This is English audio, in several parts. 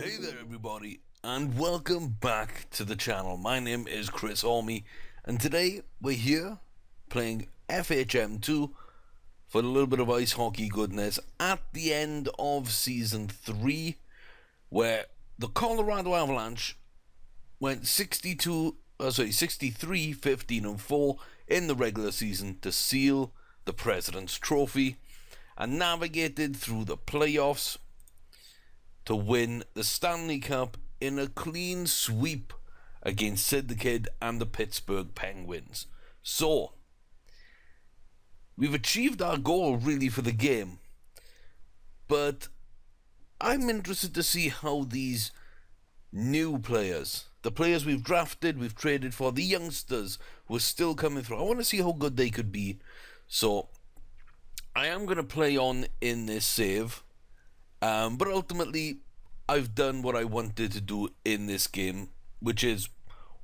Hey there everybody, and welcome back to the channel. My name is Chris Orme, and today we're here playing FHM2 for a little bit of ice hockey goodness at the end of Season 3, where the Colorado Avalanche went 63, 15 and 4 in the regular season to seal the President's Trophy and navigated through the playoffs to win the Stanley Cup in a clean sweep against Sid the Kid and the Pittsburgh Penguins. So, we've achieved our goal really for the game, but I'm interested to see how these new players, the players we've drafted, we've traded for, the youngsters who are still coming through, I want to see how good they could be. So, I am going to play on in this save. But ultimately, I've done what I wanted to do in this game, which is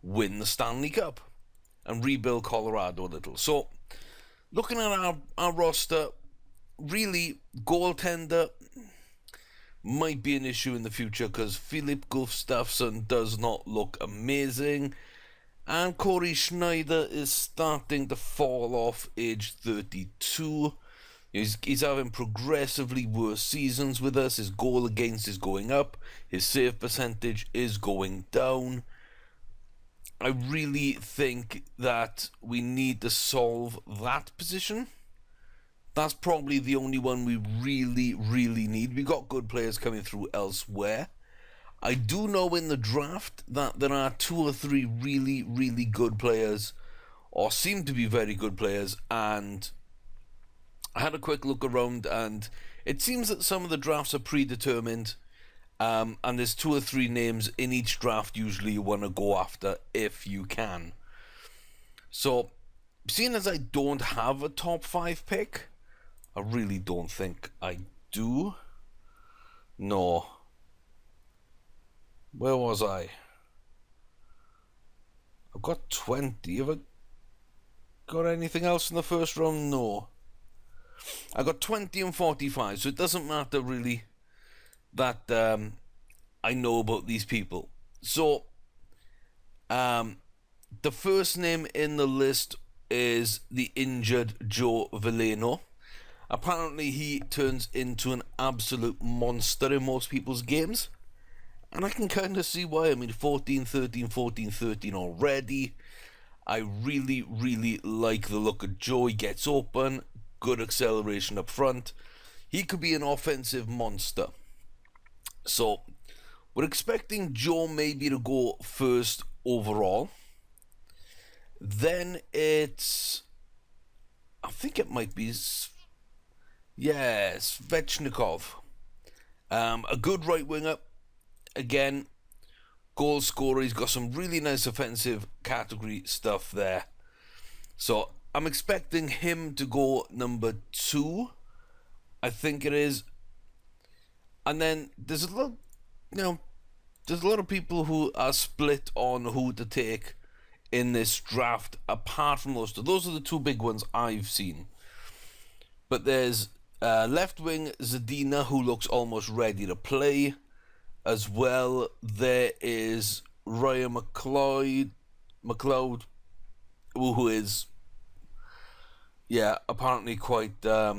win the Stanley Cup and rebuild Colorado a little. So, looking at our roster, really, goaltender might be an issue in the future because Philip Gustafsson does not look amazing, and Corey Schneider is starting to fall off, age 32. He's having progressively worse seasons with us. His goal against is going up. His save percentage is going down. I really think that we need to solve that position. That's probably the only one we really need. We got good players coming through elsewhere. I do know in the draft that there are 2 or 3 really good players, or seem to be very good players, and I had a quick look around, and it seems that some of the drafts are predetermined, and there's 2 or 3 names in each draft usually you want to go after if you can. So, seeing as I don't have a top 5 pick, I really don't think I do. No. Where was I? I've got 20. Have I got anything else in the first round? No. I got 20 and 45, so it doesn't matter really that I know about these people. So, the first name in the list is the injured Joe Veleno. Apparently, he turns into an absolute monster in most people's games, and I can kind of see why. I mean, 14-13, 14-13 already. I really like the look of Joe. He gets open. Good acceleration up front. He could be an offensive monster. So, we're expecting Joe maybe to go first overall. Then it's, I think it might be, Svechnikov. A good right winger. Again, goal scorer. He's got some really nice offensive category stuff there. So, I'm expecting him to go number 2, I think it is. And then there's a lot, there's a lot of people who are split on who to take in this draft. Apart from those 2, those are the 2 big ones I've seen. But there's left wing Zadina, who looks almost ready to play. As well, there is Ryan McLeod, who is, apparently quite a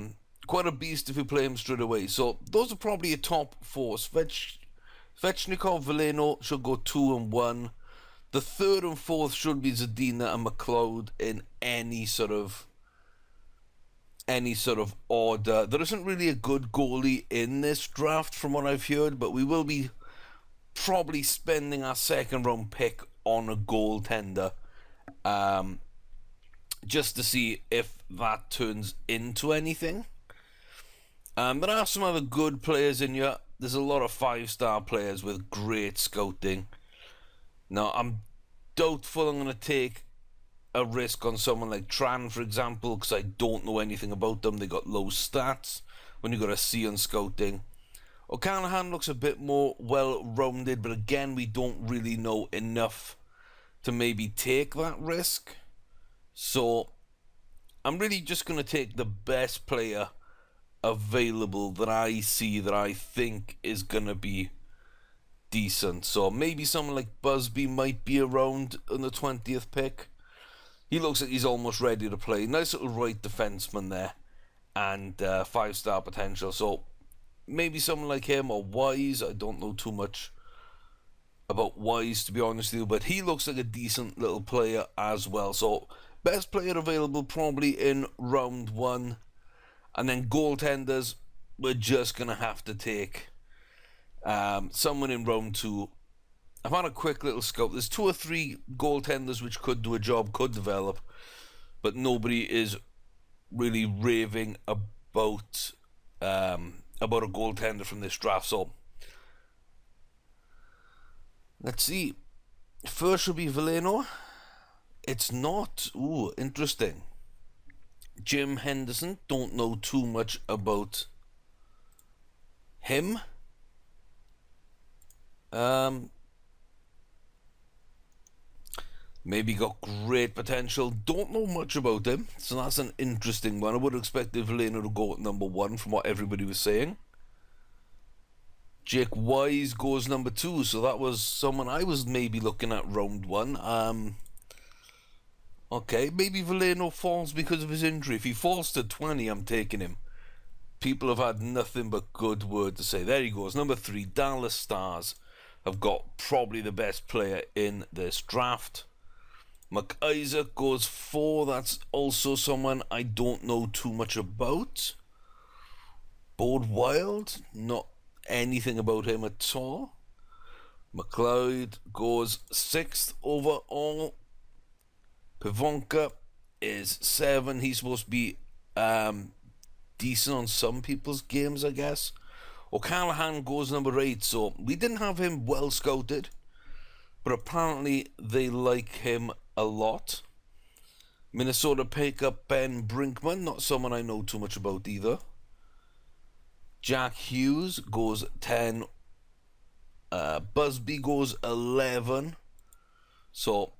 beast if you play him straight away. So those are probably a top 4. Svechnikov, Veleno should go 2 and 1. The 3rd and 4th should be Zadina and McLeod in any sort of order. There isn't really a good goalie in this draft from what I've heard, but we will be probably spending our 2nd round pick on a goaltender. Just to see if that turns into anything. There are some other good players in here. There's a lot of 5-star players with great scouting. Now, I'm doubtful I'm going to take a risk on someone like Tran, for example, because I don't know anything about them. They got low stats when you got a C on scouting. O'Callaghan looks a bit more well-rounded, but again, we don't really know enough to maybe take that risk. So, I'm really just going to take the best player available that I see that I think is going to be decent. So maybe someone like Busby might be around on the 20th pick. He looks like he's almost ready to play. Nice little right defenseman there. And 5-star potential. So maybe someone like him or Wise. I don't know too much about Wise, to be honest with you. But he looks like a decent little player as well. So best player available probably in round 1. And then goaltenders, we're just going to have to take someone in round 2. I've had a quick little scope. There's 2 or 3 goaltenders which could do a job, could develop, but nobody is really raving about a goaltender from this draft. So let's see. First should be Veleno. It's not. Ooh, interesting. Jim Henderson. Don't know too much about him. Maybe got great potential. Don't know much about him, so that's an interesting one. I would have expected Veleno to go at number 1 from what everybody was saying. Jake Wise goes number 2, so that was someone I was maybe looking at round 1. Okay, maybe Veleno falls because of his injury. If he falls to 20, I'm taking him. People have had nothing but good word to say. There he goes, number 3, Dallas Stars have got probably the best player in this draft. McIsaac goes 4. That's also someone I don't know too much about. Bode Wild, not anything about him at all. McLeod goes 6th overall. Pivonka is 7. He's supposed to be decent on some people's games, I guess. O'Callaghan goes number 8. So we didn't have him well scouted, but apparently they like him a lot. Minnesota pick up Ben Brinkman, not someone I know too much about either. Jack Hughes goes 10. Busby goes 11. So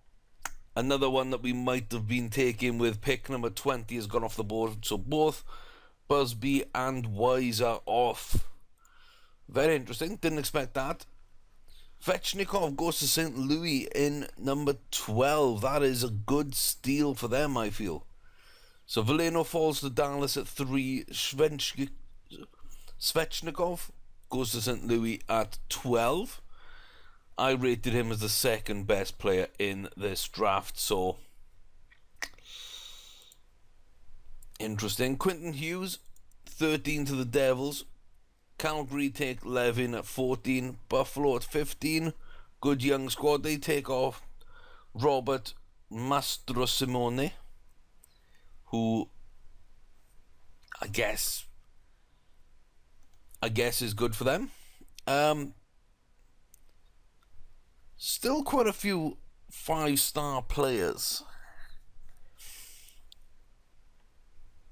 another one that we might have been taking with pick number 20 has gone off the board. So both Busby and Wise are off. Very interesting. Didn't expect that. Svechnikov goes to St. Louis in number 12. That is a good steal for them, I feel. So Veleno falls to Dallas at 3. Svechnikov goes to St. Louis at 12. I rated him as the second best player in this draft, so interesting. Quentin Hughes, 13 to the Devils. Calgary take Levin at 14. Buffalo at 15. Good young squad. They take off Robert Mastrosimone, who I guess is good for them. Still quite a few 5-star players.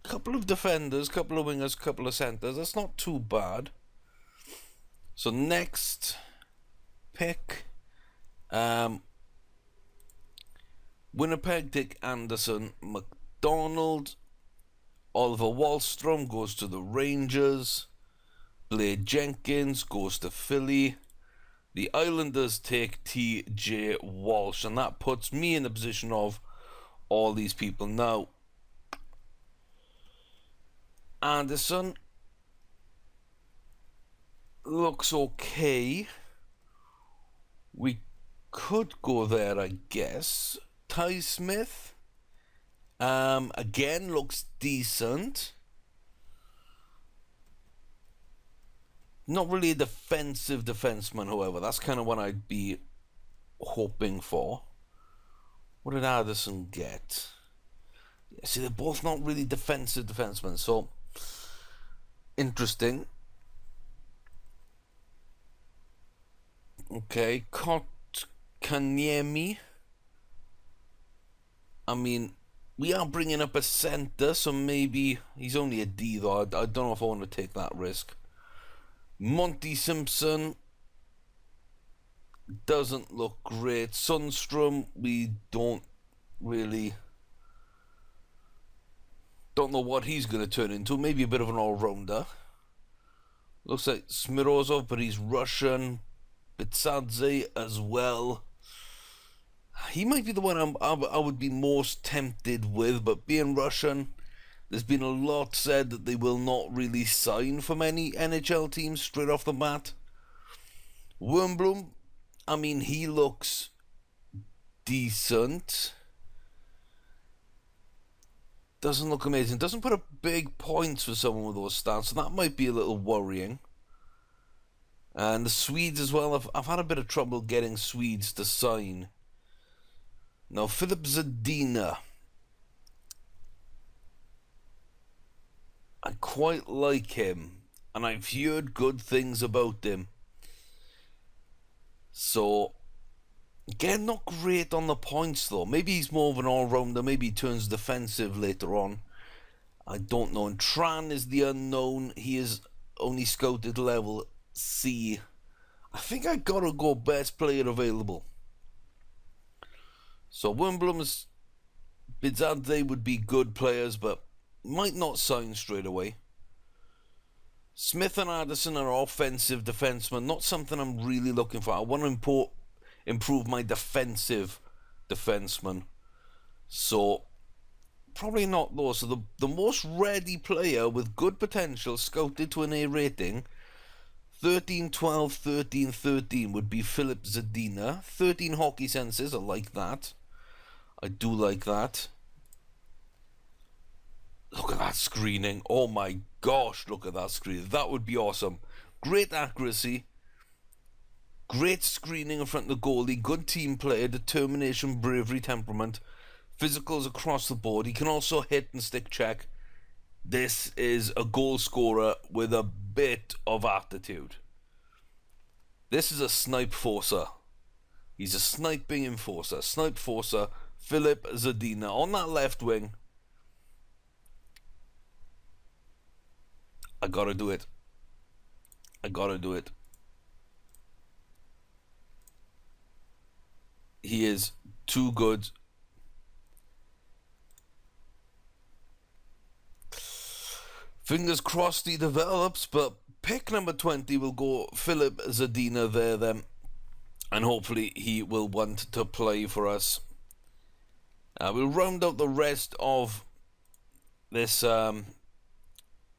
Couple of defenders, couple of wingers, couple of centers. That's not too bad. So next pick, Winnipeg take Anderson. McDonald. Oliver Wahlstrom goes to the Rangers. Blade Jenkins goes to Philly. The Islanders take T.J. Walsh, and that puts me in the position of all these people now. Anderson looks okay. We could go there, I guess. Ty Smith, again, looks decent. Not really a defensive defenseman, however. That's kind of what I'd be hoping for. What did Addison get? Yeah, see, they're both not really defensive defensemen, so interesting. Okay, Kotkaniemi. I mean, we are bringing up a center, so maybe he's only a D, though. I don't know if I want to take that risk. Monty Simpson doesn't look great. Sundstrom, we don't know what he's going to turn into. Maybe a bit of an all-rounder. Looks like Smirozov, but he's Russian. Bitsadze as well. He might be the one I would be most tempted with, but being Russian, there's been a lot said that they will not really sign for many NHL teams straight off the bat. Wernbloom, I mean, he looks decent. Doesn't look amazing. Doesn't put up big points for someone with those stats, so that might be a little worrying. And the Swedes as well. I've had a bit of trouble getting Swedes to sign. Now, Filip Zadina. I quite like him, and I've heard good things about him. So, again, not great on the points though. Maybe he's more of an all-rounder. Maybe he turns defensive later on. I don't know. And Tran is the unknown. He is only scouted level C. I think I gotta go best player available. So Wernbloom's, Bitsadze would be good players, but might not sign straight away. Smith and Addison are offensive defensemen. Not something I'm really looking for. I want to improve my defensive defenseman. So probably not those. So the most ready player with good potential, scouted to an A rating, 13, 12, 13, 13 would be Filip Zadina. 13 hockey senses. I like that. I do like that. Look at that screening. Oh my gosh, look at that screening. That would be awesome. Great accuracy. Great screening in front of the goalie. Good team player. Determination, bravery, temperament. Physicals across the board. He can also hit and stick check. This is a goal scorer with a bit of attitude. This is a snipe forcer. He's a sniping enforcer. Snipe forcer. Filip Zadina on that left wing. I gotta do it. I gotta do it. He is too good. Fingers crossed he develops, but pick number 20 will go Filip Zadina there then. And hopefully he will want to play for us. We'll round out the rest of this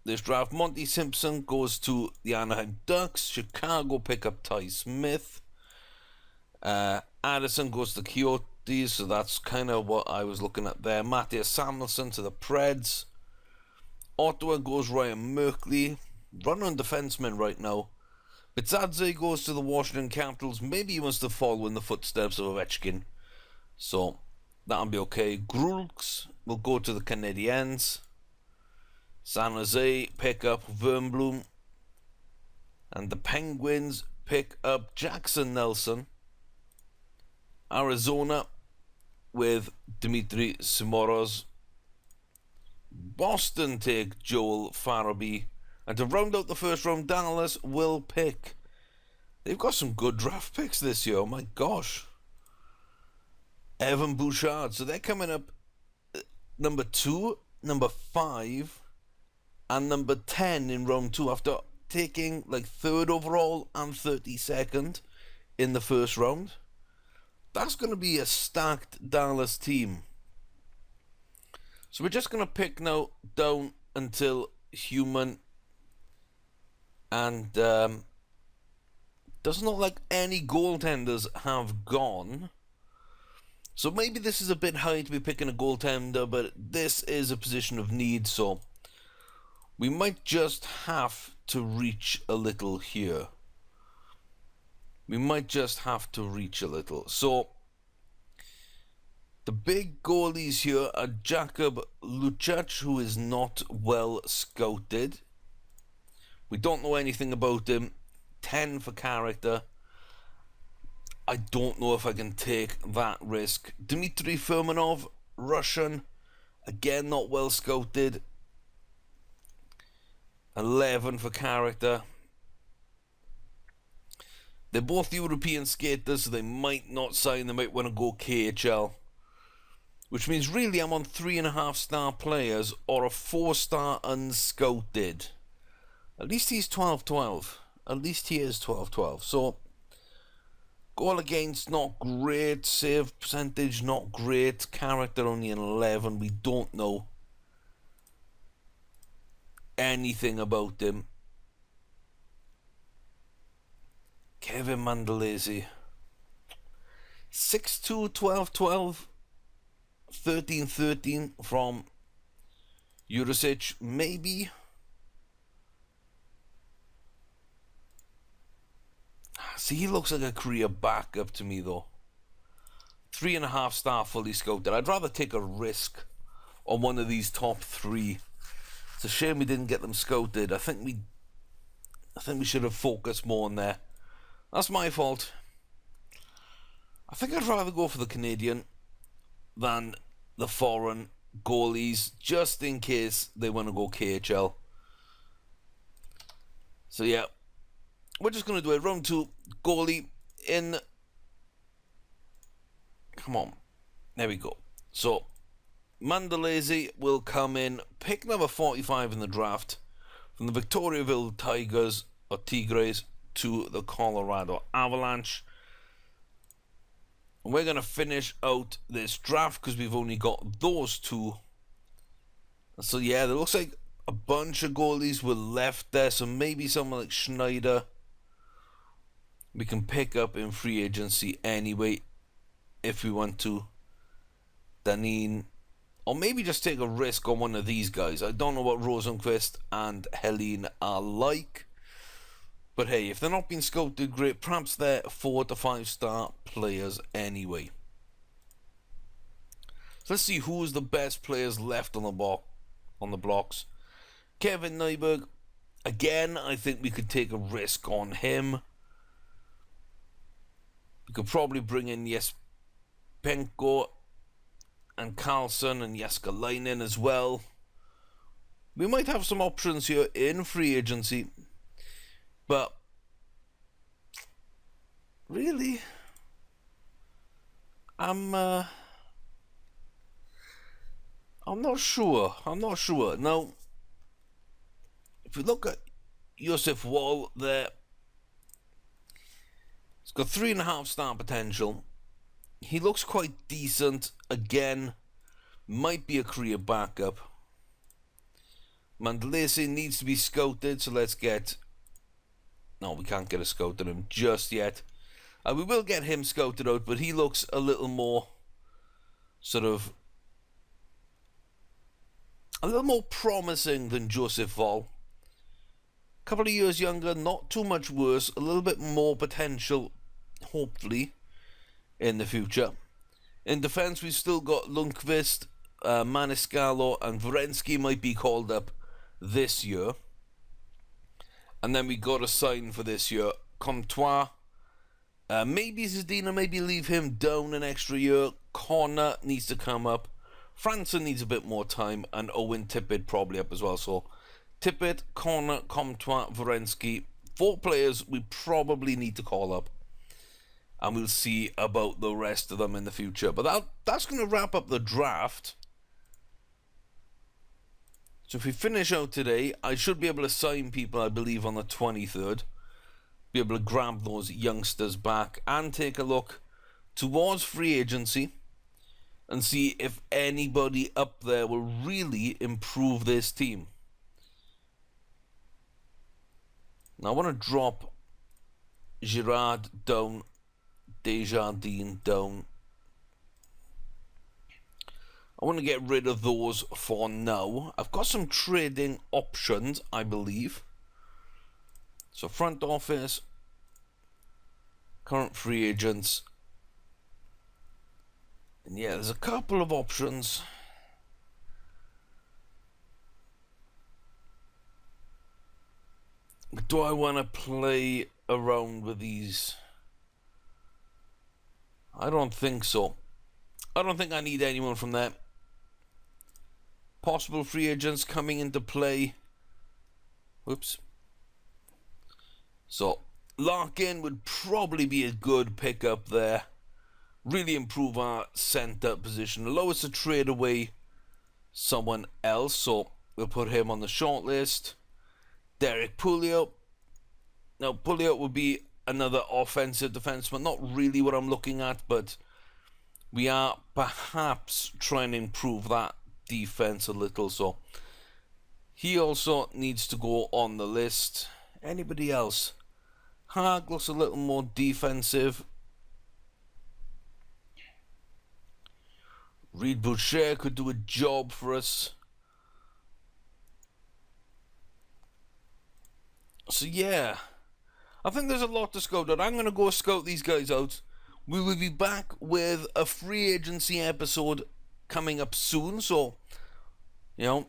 this draft. Monty Simpson goes to the Anaheim Ducks. Chicago pick up Ty Smith. Addison goes to the Coyotes, so that's kind of what I was looking at there. Matthias Samuelsson to the Preds. Ottawa goes Ryan Merkley. Run-on defenseman right now. Bitsadze goes to the Washington Capitals. Maybe he wants to follow in the footsteps of Ovechkin. So that'll be okay. Grulks will go to the Canadiens. San Jose pick up Wernbloom. And the Penguins pick up Jackson Nelson. Arizona with Dmitry Simoros. Boston take Joel Farabee. And to round out the first round, Dallas will pick. They've got some good draft picks this year. Oh my gosh. Evan Bouchard. So they're coming up number 2, number 5, and number 10 in round 2 after taking like 3rd overall and 32nd in the first round. That's going to be a stacked Dallas team. So we're just going to pick now down until human. And doesn't look like any goaltenders have gone. So maybe this is a bit high to be picking a goaltender, but this is a position of need, so we might just have to reach a little here. We might just have to reach a little. So the big goalies here are Jakub Lucic, who is not well scouted. We don't know anything about him. 10 for character. I don't know if I can take that risk. Dmitry Furmanov, Russian. Again, not well scouted. 11 for character. They're both European skaters, so they might not sign. They might want to go KHL. Which means really I'm on 3.5-star players or a 4-star unscouted. At least he's 12-12. At least he is 12-12. So Goal against, not great. Save percentage, not great. Character only an 11. We don't know anything about him. Kevin Mandalese. 6'2", 12'12", 13'13" from Jurisic, maybe. See, he looks like a career backup to me, though. 3.5 star fully scouted. I'd rather take a risk on one of these top 3. It's a shame we didn't get them scouted. I think we should have focused more on there. That's my fault. I think I'd rather go for the Canadian than the foreign goalies, just in case they want to go KHL. So yeah, we're just going to do it. Round 2, goalie in. Come on. There we go. So, Mandalese will come in, pick number 45 in the draft, from the Victoriaville Tigers, or Tigres, to the Colorado Avalanche. And we're going to finish out this draft because we've only got those 2. So yeah, there looks like a bunch of goalies were left there, so maybe someone like Schneider we can pick up in free agency anyway if we want to. Danin, or maybe just take a risk on one of these guys. I don't know what Rosenqvist and Helene are like, but hey, if they're not being scouted great, perhaps they're 4 to 5 star players anyway. So let's see who's the best players left on the blocks. Kevin Nyberg, again, I think we could take a risk on him. We could probably bring in Jespenko and Carlson and Jeskalainen as well. We might have some options here in free agency, but really, I'm not sure. Now, if we look at Josef Wall there, he's got 3.5 star potential. He looks quite decent. Again, might be a career backup. Mandalese needs to be scouted, so let's get... No, we can't get a scout on him just yet. We will get him scouted out, but he looks a little more sort of... a little more promising than Joseph Wall. A couple of years younger, not too much worse, a little bit more potential, hopefully, in the future. In defence, we've still got Lundqvist, Maniscalco, and Werenski might be called up this year. And then we got a sign for this year, Comtois. Maybe Zadina, maybe leave him down an extra year. Connor needs to come up. Franson needs a bit more time, and Owen Tippett probably up as well. So Tippett, Connor, Comtois, Werenski, 4 players we probably need to call up, and we'll see about the rest of them in the future. But that's going to wrap up the draft. So if we finish out today, I should be able to sign people, I believe, on the 23rd. Be able to grab those youngsters back and take a look towards free agency and see if anybody up there will really improve this team. Now I want to drop Girard down, Desjardins down. I want to get rid of those for now. I've got some trading options, I believe. So front office, current free agents. And yeah, there's a couple of options. Do I want to play around with these? I don't think so. I don't think I need anyone from there. Possible free agents coming into play. Whoops. So, Larkin would probably be a good pickup there. Really improve our centre position. Allow us to trade away someone else. So, we'll put him on the short list. Derek Pouliot. Now, Pouliot would be another offensive defenseman. Not really what I'm looking at, but we are perhaps trying to improve that defense a little. So he also needs to go on the list. Anybody else? Hag looks a little more defensive. Reed Boucher could do a job for us. So yeah, I think there's a lot to scout out. I'm going to go scout these guys out. We will be back with a free agency episode coming up soon. So, you know,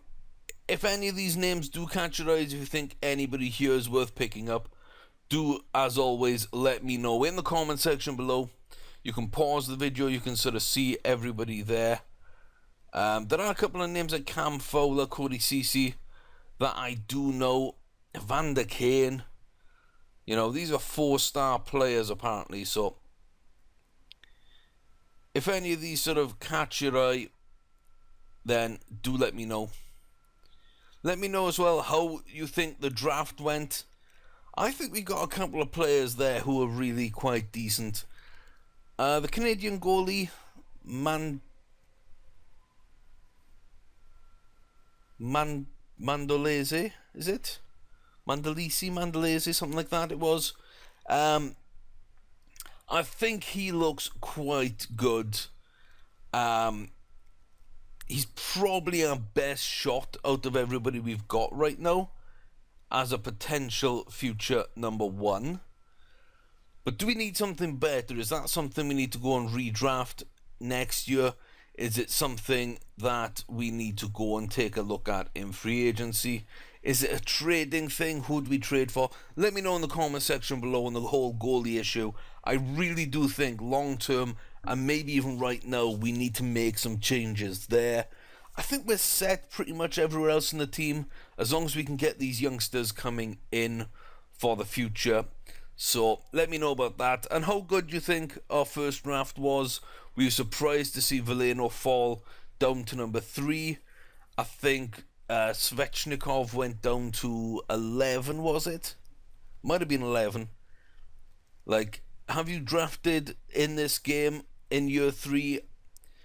if any of these names do catch your eyes, if you think anybody here is worth picking up, do, as always, let me know in the comment section below. You can pause the video, you can sort of see everybody there. There are a couple of names like Cam Fowler, Cody Ceci, that I do know. Van der Kane. You know, these are 4-star players apparently, so if any of these sort of catch your eye, then do let me know. Let me know as well how you think the draft went. I think we got a couple of players there who are really quite decent. The Canadian goalie, Mandolese, is it? Mandolese, something like that it was. I think he looks quite good. He's probably our best shot out of everybody we've got right now as a potential future number 1. But do we need something better? Is that something we need to go and redraft next year? Is it something that we need to go and take a look at in free agency? Is it a trading thing? Who do we trade for? Let me know in the comment section below on the whole goalie issue. I really do think long term, and maybe even right now, we need to make some changes there. I think we're set pretty much everywhere else in the team, as long as we can get these youngsters coming in for the future. So let me know about that, and how good you think our first draft was. Were you surprised to see Veleno fall down to number 3? I think Svechnikov went down to 11, was it? Might have been 11. Like, have you drafted in this game in year 3?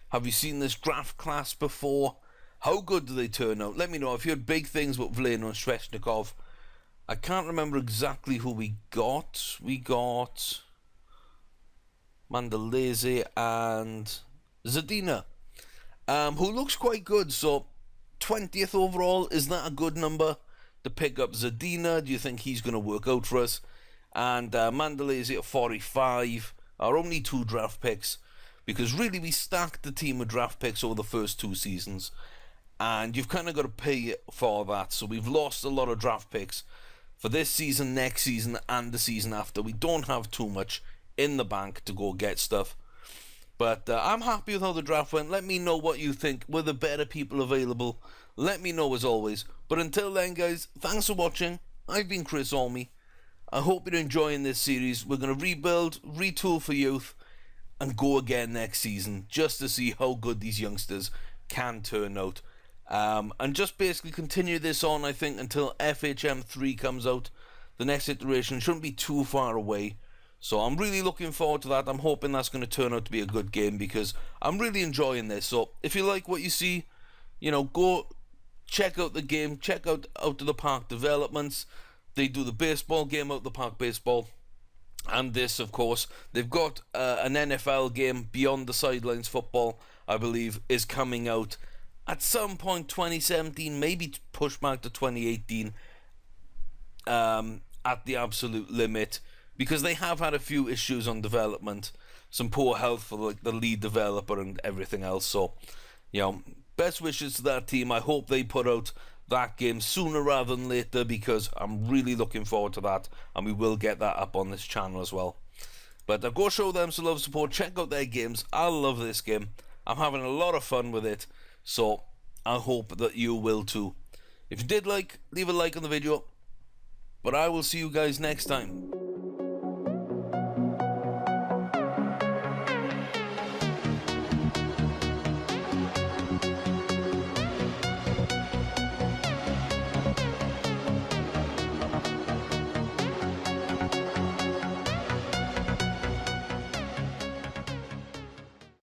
Have you seen this draft class before? How good do they turn out? Let me know if you had big things with Veleno and Svechnikov. I can't remember exactly who we got. We got Mandolese and Zadina, who looks quite good. So 20th overall, is that a good number to pick up Zadina? Do you think he's going to work out for us? And Mandolese at 45 are only 2 draft picks, because really we stacked the team with draft picks over the first 2 seasons, and you've kind of got to pay for that. So we've lost a lot of draft picks for this season, next season, and the season after. We don't have too much in the bank to go get stuff. But I'm happy with how the draft went. Let me know what you think. Were there better people available? Let me know as always. But until then, guys, thanks for watching. I've been Chris Olmy. I hope you're enjoying this series. We're going to rebuild, retool for youth, and go again next season, just to see how good these youngsters can turn out. And just basically continue this on, I think, until FHM2 comes out. The next iteration shouldn't be too far away. So I'm really looking forward to that. I'm hoping that's going to turn out to be a good game, because I'm really enjoying this. So if you like what you see, you know, go check out the game. Check out Out of the Park Developments. They do the baseball game, Out the Park Baseball. And this, of course, they've got an NFL game, Beyond the Sidelines Football, I believe, is coming out at some point 2017, maybe pushed back to 2018 at the absolute limit, because they have had a few issues on development, some poor health for like the lead developer and everything else. So, you know, best wishes to that team. I hope they put out that game sooner rather than later, because I'm really looking forward to that, and we will get that up on this channel as well. But go show them some love, support, check out their games. I love this game. I'm having a lot of fun with it, so I hope that you will too. If you did like, leave a like on the video, but I will see you guys next time.